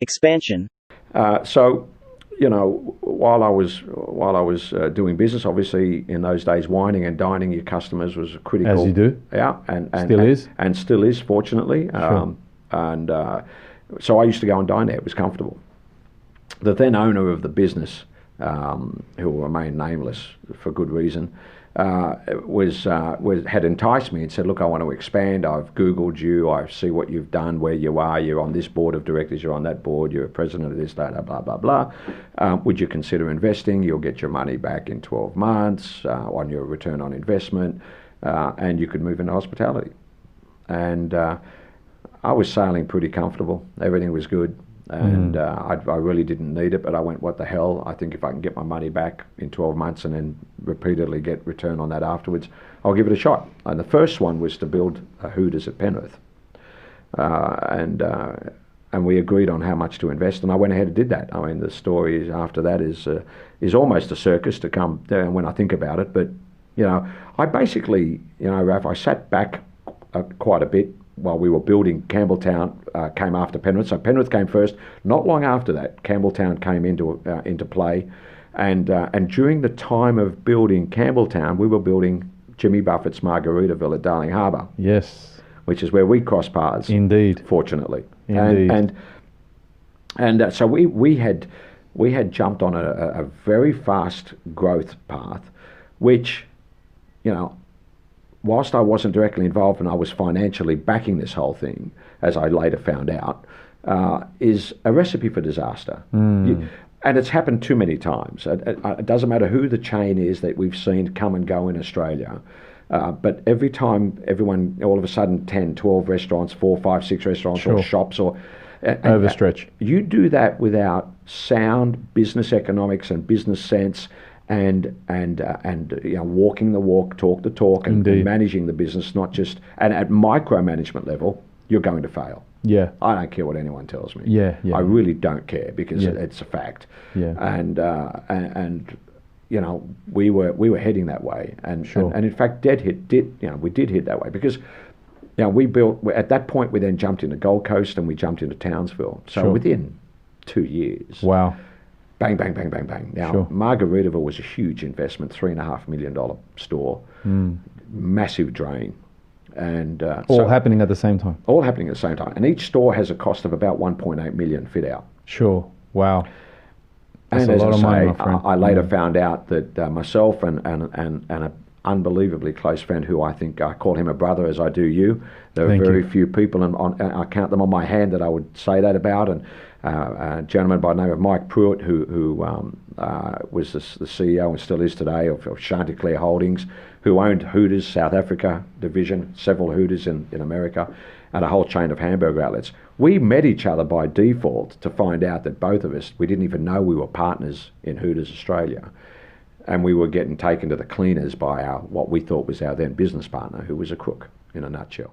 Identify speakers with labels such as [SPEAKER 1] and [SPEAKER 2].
[SPEAKER 1] Expansion.
[SPEAKER 2] So, you know, while I was doing business, obviously in those days, wining and dining your customers was critical.
[SPEAKER 3] As you do.
[SPEAKER 2] Yeah, and still is, fortunately.
[SPEAKER 3] Sure.
[SPEAKER 2] And so I used to go and dine there. It was comfortable. The then owner of the business, who will remain nameless for good reason, had enticed me and said, "Look, I want to expand. I've Googled you. I see what you've done, where you are. You're on this board of directors. You're on that board. You're a president of this, that, blah, blah, blah. Would you consider investing? You'll get your money back in 12 months on your return on investment, and you could move into hospitality." And I was sailing pretty comfortable. Everything was good. And I really didn't need it, but I went, what the hell? I think if I can get my money back in 12 months and then repeatedly get return on that afterwards, I'll give it a shot. And the first one was to build a Hooters at Penrith. And we agreed on how much to invest, and I went ahead and did that. I mean, the story after that is almost a circus to come when I think about it. But, you know, I basically, you know, Rafa, I sat back quite a bit while we were building. Campbelltown came after Penrith, so Penrith came first. Not long after that, Campbelltown came into play, and during the time of building Campbelltown, we were building Jimmy Buffett's Margaritaville at Darling Harbour.
[SPEAKER 3] Yes,
[SPEAKER 2] which is where we crossed paths.
[SPEAKER 3] Indeed,
[SPEAKER 2] fortunately.
[SPEAKER 3] Indeed.
[SPEAKER 2] And so we had jumped on a very fast growth path, which, you know, whilst I wasn't directly involved and I was financially backing this whole thing, as I later found out, is a recipe for disaster. And it's happened too many times. It doesn't matter who the chain is that we've seen come and go in Australia, but every time everyone, all of a sudden 10, 12 restaurants, 4, 5, 6 restaurants,
[SPEAKER 3] sure,
[SPEAKER 2] or shops, or
[SPEAKER 3] overstretch.
[SPEAKER 2] You do that without sound business economics and business sense, and you know, walking the walk, talk the talk, and managing the business, not just, and at micromanagement level, you're going to fail.
[SPEAKER 3] Yeah,
[SPEAKER 2] I don't care what anyone tells me.
[SPEAKER 3] Yeah.
[SPEAKER 2] I really don't care, because it's a fact.
[SPEAKER 3] Yeah,
[SPEAKER 2] and you know, we were heading that way, and in fact, we did hit that way, because, you know, we built at that point. We then jumped into Gold Coast and we jumped into Townsville. So within 2 years.
[SPEAKER 3] Wow.
[SPEAKER 2] Bang, bang, bang, bang, bang. Now, Margaritaville was a huge investment, $3.5 million store, massive drain. And
[SPEAKER 3] all happening at the same time.
[SPEAKER 2] All happening at the same time. And each store has a cost of about $1.8 million fit out.
[SPEAKER 3] Sure. Wow. That's
[SPEAKER 2] and
[SPEAKER 3] a
[SPEAKER 2] as
[SPEAKER 3] lot
[SPEAKER 2] I
[SPEAKER 3] of
[SPEAKER 2] say,
[SPEAKER 3] money, my friend.
[SPEAKER 2] I later found out that myself and an unbelievably close friend, who I think I call him a brother, as I do you. There are very few people, and I count them on my hand, that I would say that about. And a gentleman by the name of Mike Pruett, who was the CEO and still is today of Chanticleer Holdings, who owned Hooters South Africa division, several Hooters in America, and a whole chain of hamburger outlets. We met each other by default to find out that both of us, we didn't even know we were partners in Hooters Australia. And we were getting taken to the cleaners by what we thought was our then business partner, who was a crook, in a nutshell.